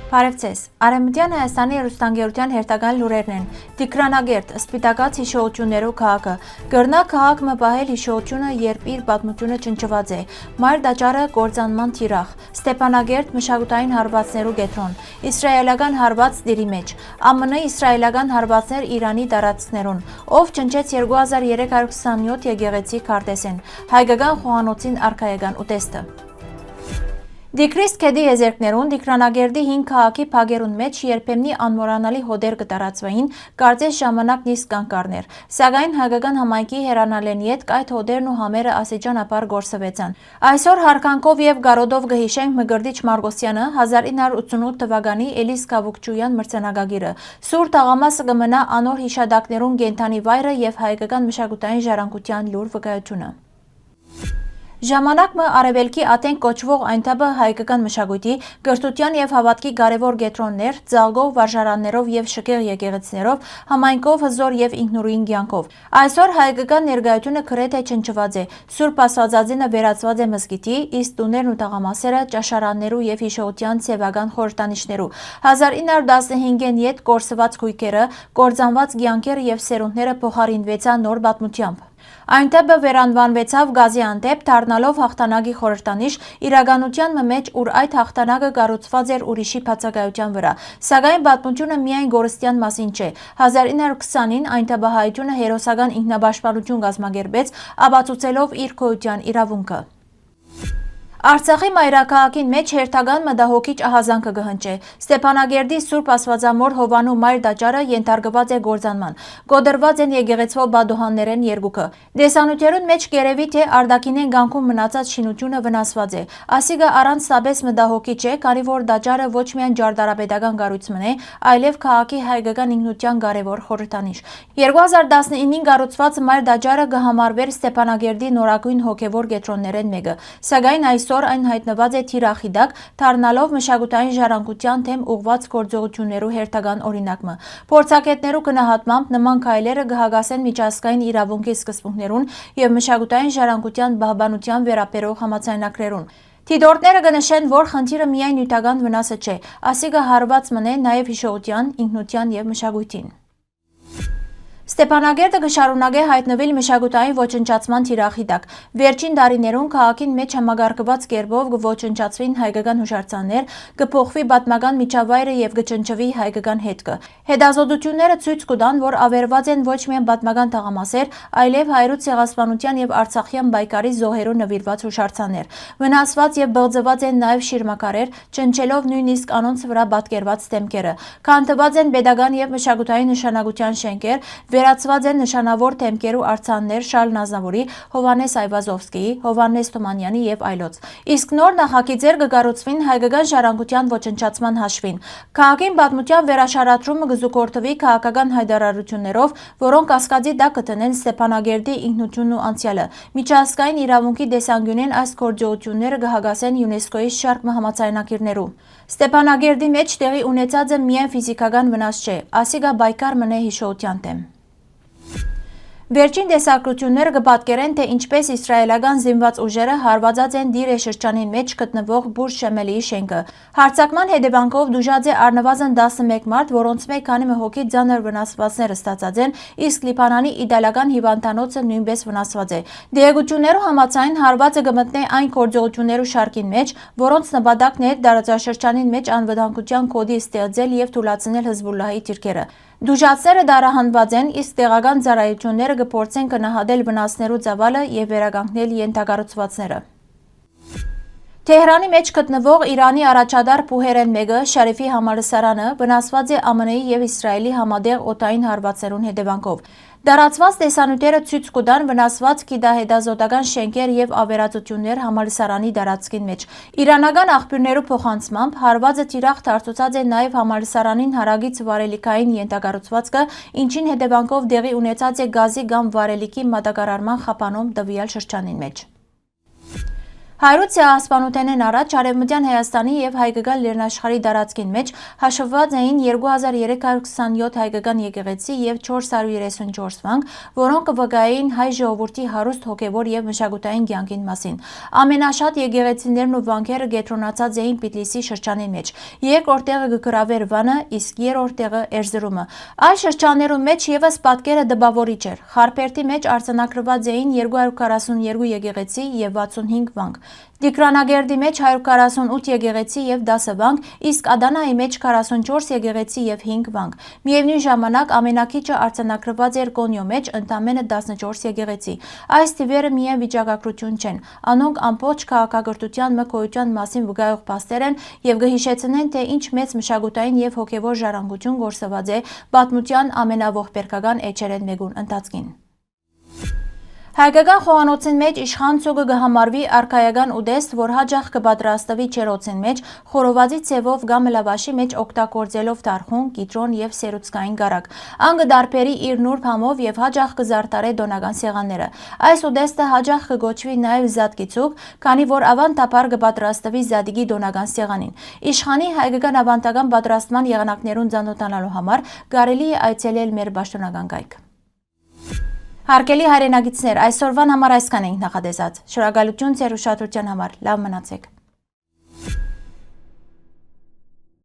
Բարևձեզ, Արևմտյան Հայաստանի հեռուստաընկերության հերթական լուրերն են։ Տիգրանագերտ, սպիտակած հիշողություններու քաղաքը։ Գրնա քաղաք մը պահել հիշողությունը, երբ իր պատմությունը չնչված է։ Մայր դաճարը կործանման թիրախ։ Ստեփանագերտ մշակութային հարվածներու կետրոն։ Իսրայելական հարված դիրի մեջ։ ԱՄՆ իսրայելական հարվածներ Իրանի տարածքներուն։ Ով ճնճեց 2327 եկեղեցի քարտեզեն։ Հայկական խոհանոցին արքայական ուտեստը։ Դիկրիստ քեդի եզերքներուն Տիգրանագերտի 5 քաղաքի փագերուն մեջ երբեմնի անմոռանալի հոդեր կտարածվային, կարծես ժամանակ նիսկ կանգառներ, սակայն հայկական համայնքի հերանալենի հետ այդ հոդերն ու համերը աստիճանաբար գործվեցան։ Այսօր հարկանքով եւ գարոդով կհիշենք Մկրտիչ Մարգոսյանը 1988 թվականի Էլիս Կավուկչույան մրցանակագիրը։ Սուր տաղամասը կմնա անոր հիշադակներուն կենթանի վայրը եւ հայկական մշակութային ժառանգության լուր վկայությունը։ Ժամանակ մը արևելքի ատենք կոչվող այնտաբը հայկական մշակույթի, կրթության եւ հավատքի կարևոր կետրոններ, ծաղկող վարժարաններով եւ շքեղ եկեղեցիներով, համայնքով հզոր եւ ինքնուրույն կյանքով։ Այսօր հայկական ներկայությունը գրեթե չնչված է։ Սուրբ Աստվածածինը վերածված է մզկիթի, իսկ տուներն ու տաղամասերը ճաշարաններու եւ հիշողության սեվական խորհրդանիշներու։ 1915-ին յետ կորսված քույքերը, կործանված կյանքերը եւ սերունդները փոխարինվեցան նոր պատմությամբ։ Այնտեղը վերանվանվեցավ Գազիանտեպ, դառնալով հաղթանակի խորհրդանիշ իրականության մեջ, ուր այդ հաղթանակը կառուցված էր ուրիշի բացակայության վրա։ Սակայն պատմությունը միայն գորստյան մասին չէ։ 1920-ին այնտեղահայությունը հերոսական ինքնապաշտպանություն կազմակերպեց, ապացուցելով իր գոյության իրավունքը։ Արցախի մայրաքաղաքին մեջ հերթական մտահոգիչ ահազանգը կհնչե։ Ստեփանագերտի Սուրբ Աստվածամոր Հովանու մայր դաճարը ենթարկված է գործանման։ Գոդրված են եկեղեցվո բադոհաններեն երկուքը։ Դեսանութերուն մեջ կերևի թե արտաքինեն գանքում մնացած շինությունը վնասված է։ Ասիկը առանց սաբես մտահոգիչ է, քանի որ դաճարը ոչ միայն ճարտարապետական կառույցն է, այլև քաղաքի հայկական ինքնության կարևոր խորհրդանիշ։ 2019-ին կառուցված մայր դաճարը կհամարվեր Ստեփանագերտի նորագույն հոգևոր կետրոններեն մեկը։ Սակայն այսօր այն հայտնված է թիրախիդակ, դառնալով մշակութային ժառանգության թեմ ուղղված գործողություններու հերթական օրինակը։ Փորձագետներու գնահատմամբ նման քայլերը կհագասեն միջազգային իրավունքի սկզբունքներուն եւ մշակութային ժառանգության պահպանության վերաբերող համաձայնագրերուն։ Թիդորտները կնշեն, որ խնդիրը միայն նյութական վնասը չէ, ասիկը հարված մնե նաեւ հիշողության, ինքնության եւ մշակույթին։ Ստեփանագերտը կշարունակե հայտնվել մշակութային ոչնչացման թիրախի տակ։ Վերջին տարիներուն քաղաքին մեջ համագարկված կերպով կոչնչացվին հայկական հուշարձաններ, կփոխվի պատմական միջավայրը եւ կճնճվի հայկական հետքը։ Հետազոտությունները ցույց կտան, որ ավերված են ոչ միայն պատմական տաղամասեր, այլև հայրուց ցեղասպանության եւ արցախյան բայկարի զոհերու նվիրված հուշարձաններ։ Վնասված եւ բղձված են նաեւ շիրմակարեր, ճնճելով նույնիսկ անոնց վրա պատկերված դեմքերը։ Քանդված են pedagogan եւ մշակութային նշանակության շենքեր, վերացված են նշանավոր թեմքերու արձաններ Շարլ Նազնավուրի, Հովանես Այվազովսկիի, Հովանես Թումանյանի եւ այլոց։ Իսկ նոր նախագիծեր կկառուցվին հայկական ժառանգության ոչնչացման հաշվին։ Քաղաքին պատմության վերաշարադրումը կզուգորդվի քաղաքական հայտարարություններով, որոնք կասկածի տակ կտնեն Ստեփանագերտի ինքնությունն ու անցյալը։ Միջազգային իրավունքի տեսանկյունին այս գործողությունները կհագասեն ՅՈՒՆԵՍԿՕ-ի շարք համաձայնագիրներու։ Ստեփանագերտի մեջ տեղի ունեցածը միայն ֆիզիկական վնաս չէ, ասիկա բայկար մնե հիշողության դեմ։ Վերջին տեսակրությունները կպատկերեն, թե ինչպես իսրայելական զինված ուժերը հարվածած են Դիրե շրջանին մեջ գտնվող Բուր Շեմելիի շենքը։ Հարձակման հետևանքով դժուժած է առնվազն 11 մարդ, որոնց մեկ քանի հոգի ծանր վնասվածքներ ստացած են, իսկ Լիբանանի իդեալական հիվանդանոցը նույնպես վնասված է։ Դեղեցություններու համաձայն հարվածը կմտնե այն գործողություններու շարքին մեջ, որոնց նպատակն է տարածաշրջանին մեջ անվտանգության կոդի ստեղծել եւ թույլատրել Հեզբոլլահի դիրքերը։ Դժուժածները դարահանված են, իսկ տեղական ծառայությունները կփորձեն գնահատել վնասներու ծավալը եւ վերականգնել ենթակառուցվածքները։ Թեհրանի մեջ գտնվող Իրանի առաջադար փուհերեն մեկը Շարիֆի համալսարանը վնասված է ԱՄՆ-ի եւ Իսրայելի համատեղ օդային հարվածերուն հետևանքով։ Դարացված տեսանյութերը ցույց կտան վնասված գիտահետազոտական շենքեր եւ ավերածություններ համալսարանի տարածքին մեջ։ Իրանական աղբյուրներու փոխանցմամբ հարվածը թիրախ դարձուցած է նաեւ համալսարանին հարագից վարելիքային ենթակառուցվածքը, ինչին հետևանքով դեղի ունեցած է գազի կամ վարելիքի մատակարարման խափանում տվյալ շրջանին մեջ։ Հայրուցիա ասպանութենեն առաջ Արևմտյան Հայաստանի եւ հայկական լեռնաշխարհի տարածքին մեջ հաշվված էին 2327 հայկական եկեղեցի եւ 434 վանք, որոնք վկայեին հայ ժողովրդի հարուստ հոգեվոր եւ մշակութային կյանքին մասին։ Ամենաշատ եկեղեցիներն ու վանքերը կենտրոնացած էին Պիտլիսի շրջանի մեջ։ Երկրորդ տեղը գրավեր Վանը, իսկ երրորդ տեղը Էրզրումը։ Այլ շրջաններում մեջ եւս պատկերը դպավորիչ էր։ Խարպերտի մեջ արձանագրված էին 242 եկեղեցի եւ 65 վանք։ Տիգրանագերդի մեջ 148 եկեղեցի եւ 10 վանք, իսկ Ադանայի մեջ 44 եկեղեցի եւ 5 վանք։ Միևնույն ժամանակ ամենակիչը արձանագրված էր Կոնյո մեջ ընդամենը 14 եկեղեցի։ Այս թիվերը միայն վիճակագրություն չեն, անոնք ամբողջ քաղաքակրթության մկոյության մասին վկայող փաստեր են եւ կհիշեցնեն, թե ինչ մեծ մշակութային եւ հոգեվոր ժառանգություն գործված է պատմության ամենաողբերգական էջերեն մեկուն ընթացքին։ Հայկական խոհանոցին մեջ իշխան ցուգը կհամարվի արքայական ուտեստ, որ հաջող կպատրաստվի չերոցին մեջ, խորովածի ցևով կամ լավաշի մեջ օգտագործելով դարխուն, կիտրոն եւ սերուցկային գարակ։ Ան կդարբերի իր նուրբ համով եւ հաջող կզարտարե դոնական սեղանները։ Այս ուտեստը հաջող կգոչվի նաեւ զատկի ցուգ, քանի որ ավանդաբար կպատրաստվի զատիկի դոնական սեղանին։ Իշխանի հայկական ավանդական պատրաստման եղանակներուն ծանոթանալու համար կարելի է այցելել մեր պաշտոնական կայք։ Հարգելի հայրենագիտներ, այսօրվան համար այսքան ենք նախատեսած։ Շնորհակալություն ձեր ուշադրության համար։ Լավ մնացեք։